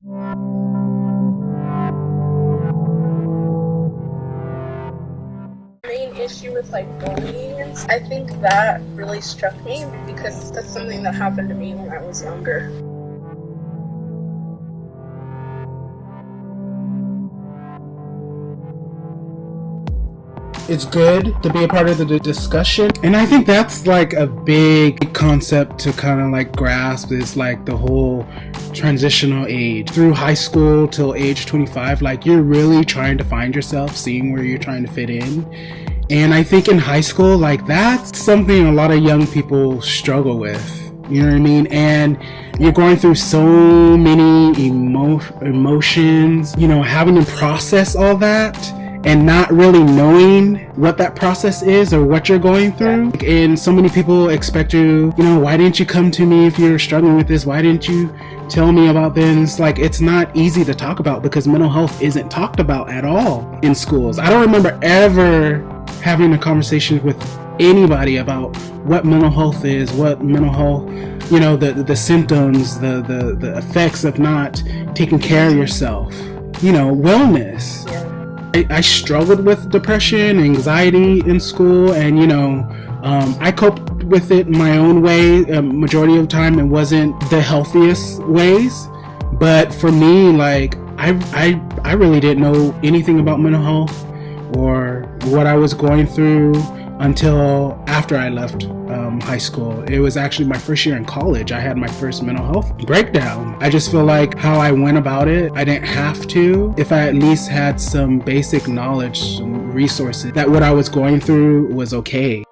Main issue with like bullying, I think that really struck me because that's something that happened to me when I was younger. It's good to be a part of the discussion, and I think that's like a big concept to kind of like grasp, is like the whole transitional age through high school till age 25. Like, you're really trying to find yourself, seeing where you're trying to fit in. And I think in high school, like, that's something a lot of young people struggle with. You know what I mean? And you're going through so many emotions, you know, having to process all that and not really knowing what that process is or what you're going through. And so many people expect you know, why didn't you come to me if you're struggling with this? Why didn't you tell me about this? Like, it's not easy to talk about because mental health isn't talked about at all in schools. I don't remember ever having a conversation with anybody about what mental health is, what mental health, you know, the symptoms, the effects of not taking care of yourself, you know, wellness. I struggled with depression, anxiety in school, and, you know, I coped with it my own way. Majority of the time, it wasn't the healthiest ways, but for me, like, I really didn't know anything about mental health or what I was going through until after I left high school. It was actually my first year in college. I had my first mental health breakdown. I just feel like how I went about it, I didn't have to. If I at least had some basic knowledge, some resources, that what I was going through was okay.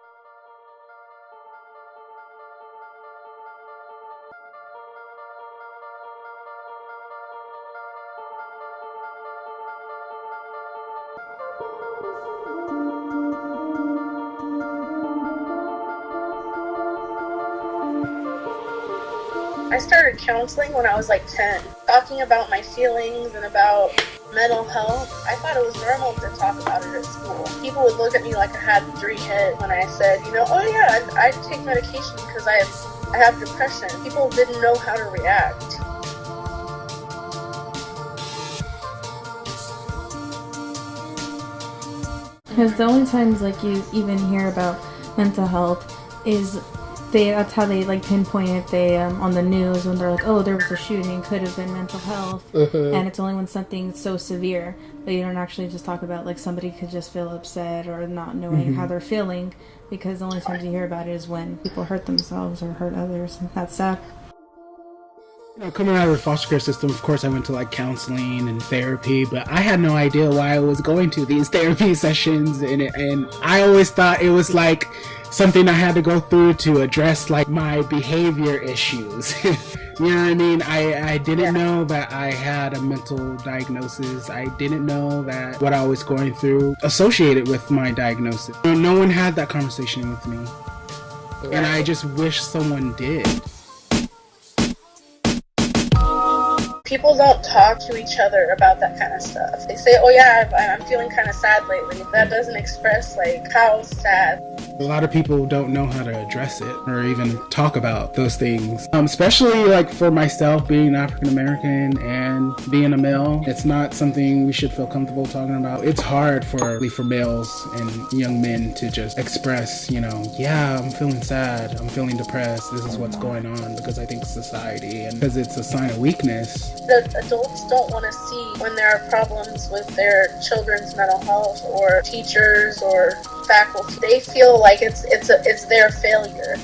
I started counseling when I was like 10, talking about my feelings and about mental health. I thought it was normal to talk about it at school. People would look at me like I had 3 heads when I said, you know, oh yeah, I take medication because I have depression. People didn't know how to react. Because the only times like you even hear about mental health is that's how they like pinpoint it. They on the news when they're like, oh, there was a shooting, could have been mental health. And it's only when something's so severe, but you don't actually just talk about like somebody could just feel upset or not knowing how they're feeling, because the only times you hear about it is when people hurt themselves or hurt others, and that's sad. You know, coming out of the foster care system, of course, I went to like counseling and therapy, but I had no idea why I was going to these therapy sessions, and I always thought it was like something I had to go through to address like my behavior issues. You know what I mean? I didn't know that I had a mental diagnosis. I didn't know that what I was going through associated with my diagnosis. No one had that conversation with me, and I just wish someone did. People don't talk to each other about that kind of stuff. They say, oh yeah, I'm feeling kind of sad lately. That doesn't express like how sad. A lot of people don't know how to address it or even talk about those things. Especially like for myself, being African American and being a male, it's not something we should feel comfortable talking about. It's hard for males and young men to just express, you know, yeah, I'm feeling sad, I'm feeling depressed, this is what's going on, because I think society, and because it's a sign of weakness. The adults don't want to see when there are problems with their children's mental health, or teachers or faculty. They feel like it's their failure.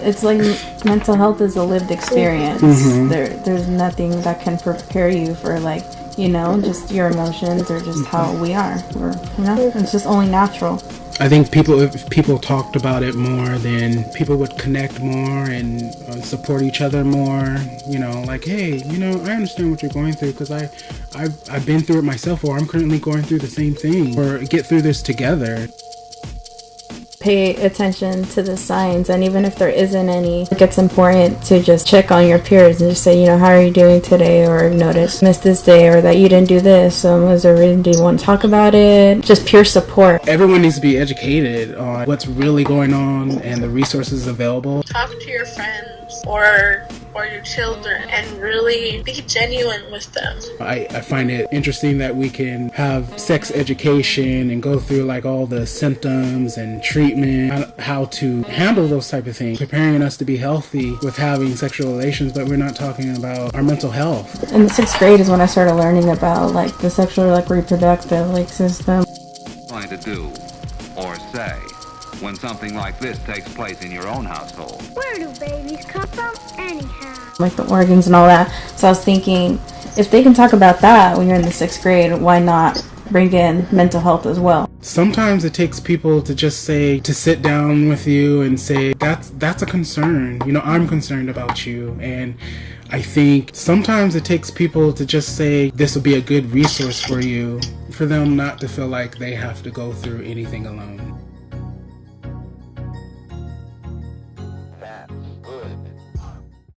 It's like mental health is a lived experience. There's nothing that can prepare you for, like, you know, just your emotions or just how we are, or, you know, it's just only natural. I think if people talked about it more, then people would connect more and support each other more. You know, like, hey, you know, I understand what you're going through because I've been through it myself, or I'm currently going through the same thing, or get through this together. pay attention to the signs, and even if there isn't any, it's important to just check on your peers and just say, how are you doing today, or notice missed this day, or that you didn't do this, was there a reason, do you want to talk about it? Just peer support. Everyone needs to be educated on what's really going on and the resources available. Talk to your friends or your children and really be genuine with them. I find it interesting that we can have sex education and go through like all the symptoms and treatment, how to handle those type of things, preparing us to be healthy with having sexual relations, but we're not talking about our mental health. In the 6th grade is when I started learning about like the sexual reproductive system. Going to do or say when something like this takes place in your own household. Where do babies come from anyhow? Like the organs and all that. So I was thinking, if they can talk about that when you're in the 6th grade, why not bring in mental health as well? Sometimes it takes people to just say, to sit down with you and say, that's a concern. I'm concerned about you. And I think sometimes it takes people to just say, this will be a good resource for you, for them not to feel like they have to go through anything alone.